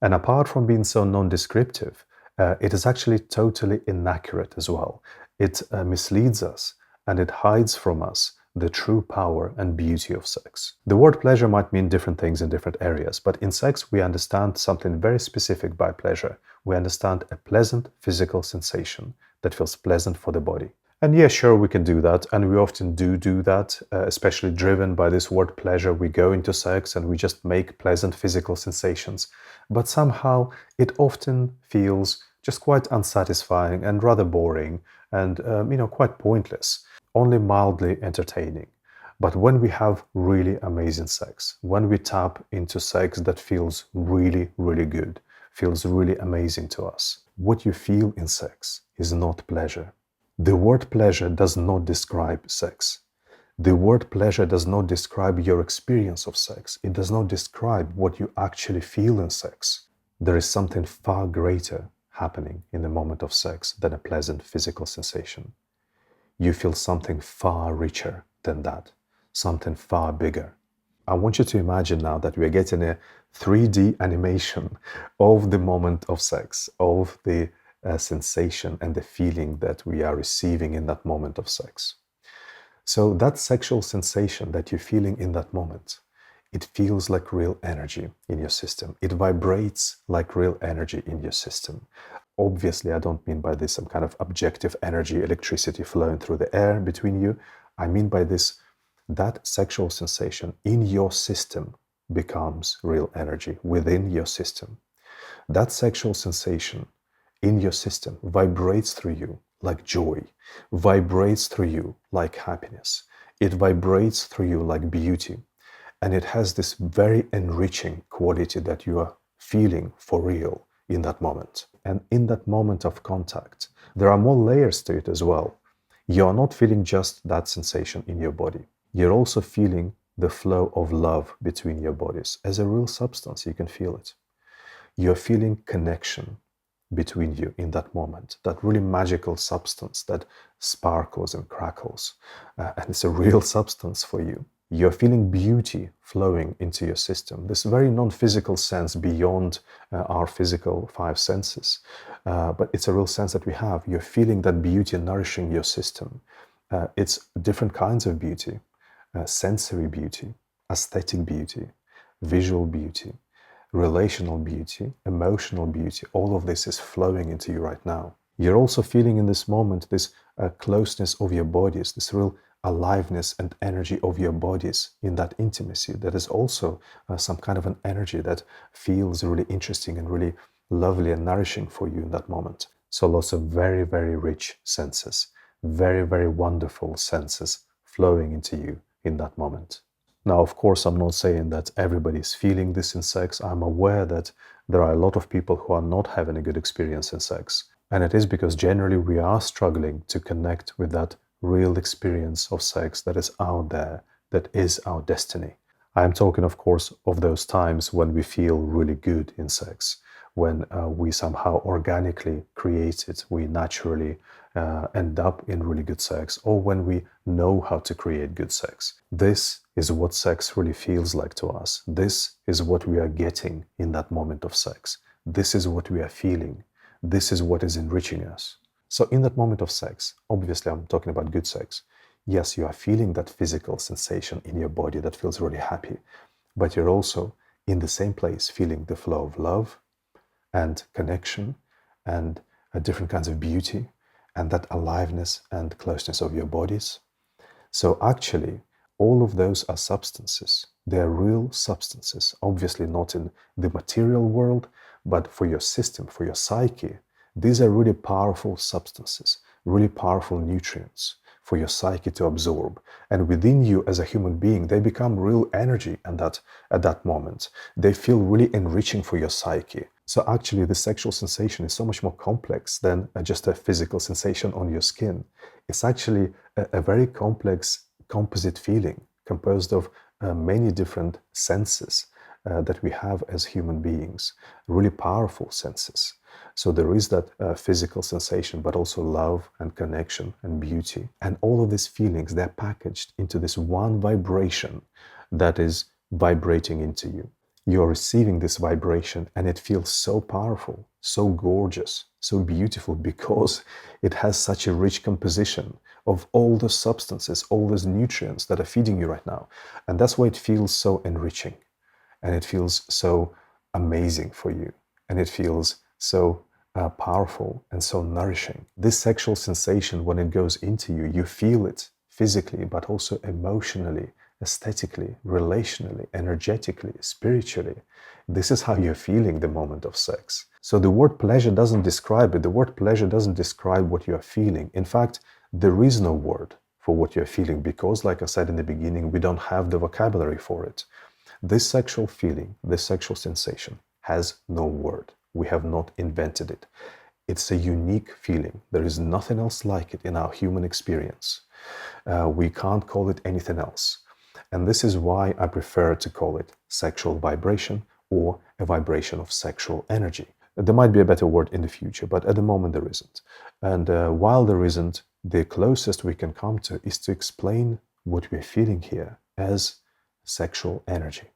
And apart from being so non-descriptive, it is actually totally inaccurate as well. It misleads us and it hides from us the true power and beauty of sex. The word pleasure might mean different things in different areas, but in sex we understand something very specific by pleasure. We understand a pleasant physical sensation that feels pleasant for the body. And yeah, sure, we can do that, and we often do that, especially driven by this word pleasure. We go into sex and we just make pleasant physical sensations, but somehow it often feels just quite unsatisfying and rather boring and, quite pointless, only mildly entertaining. But when we have really amazing sex, when we tap into sex that feels really, really good, feels really amazing to us, what you feel in sex is not pleasure. The word pleasure does not describe sex. The word pleasure does not describe your experience of sex. It does not describe what you actually feel in sex. There is something far greater happening in the moment of sex than a pleasant physical sensation. You feel something far richer than that, something far bigger. I want you to imagine now that we are getting a 3D animation of the moment of sex, of the sensation and the feeling that we are receiving in that moment of sex. So that sexual sensation that you're feeling in that moment, it feels like real energy in your system. It vibrates like real energy in your system. Obviously, I don't mean by this some kind of objective energy, electricity flowing through the air between you. I mean by this, that sexual sensation in your system becomes real energy within your system. That sexual sensation in your system vibrates through you like joy, vibrates through you like happiness. It vibrates through you like beauty. And it has this very enriching quality that you are feeling for real in that moment. And in that moment of contact, there are more layers to it as well. You're not feeling just that sensation in your body. You're also feeling the flow of love between your bodies. As a real substance, you can feel it. You're feeling connection between you in that moment, that really magical substance that sparkles and crackles, and it's a real substance for you. You're feeling beauty flowing into your system, this very non-physical sense beyond our physical five senses, but it's a real sense that we have. You're feeling that beauty nourishing your system. It's different kinds of beauty, sensory beauty, aesthetic beauty, visual beauty, relational beauty, emotional beauty. All of this is flowing into you right now. You're also feeling in this moment this closeness of your bodies, this real aliveness and energy of your bodies in that intimacy. That is also some kind of an energy that feels really interesting and really lovely and nourishing for you in that moment. So lots of very, very rich senses, very, very wonderful senses flowing into you in that moment. Now, of course, I'm not saying that everybody is feeling this in sex. I'm aware that there are a lot of people who are not having a good experience in sex. And it is because generally we are struggling to connect with that real experience of sex that is out there, that is our destiny. I'm talking, of course, of those times when we feel really good in sex, when we somehow organically create it, we naturally end up in really good sex, or when we know how to create good sex. This is what sex really feels like to us. This is what we are getting in that moment of sex. This is what we are feeling. This is what is enriching us. So in that moment of sex, obviously I'm talking about good sex. Yes, you are feeling that physical sensation in your body that feels really happy, but you're also in the same place feeling the flow of love and connection and different kinds of beauty and that aliveness and closeness of your bodies. So actually, all of those are substances. They are real substances, obviously not in the material world, but for your system, for your psyche. These are really powerful substances, really powerful nutrients for your psyche to absorb. And within you as a human being, they become real energy and that at that moment. They feel really enriching for your psyche. So actually the sexual sensation is so much more complex than just a physical sensation on your skin. It's actually a very complex composite feeling composed of many different senses that we have as human beings, really powerful senses. So there is that physical sensation, but also love and connection and beauty. And all of these feelings, they're packaged into this one vibration that is vibrating into you. you're receiving this vibration and it feels so powerful, so gorgeous, so beautiful because it has such a rich composition of all the substances, all those nutrients that are feeding you right now. And that's why it feels so enriching and it feels so amazing for you and it feels so powerful and so nourishing. This sexual sensation, when it goes into you, you feel it physically, but also emotionally, aesthetically, relationally, energetically, spiritually. This is how you're feeling the moment of sex. So the word pleasure doesn't describe it. The word pleasure doesn't describe what you are feeling. In fact, there is no word for what you're feeling because, like I said in the beginning, we don't have the vocabulary for it. This sexual feeling, this sexual sensation has no word. We have not invented it. It's a unique feeling. There is nothing else like it in our human experience. We can't call it anything else. And this is why I prefer to call it sexual vibration or a vibration of sexual energy. There might be a better word in the future, but at the moment there isn't. And while there isn't, the closest we can come to is to explain what we're feeling here as sexual energy.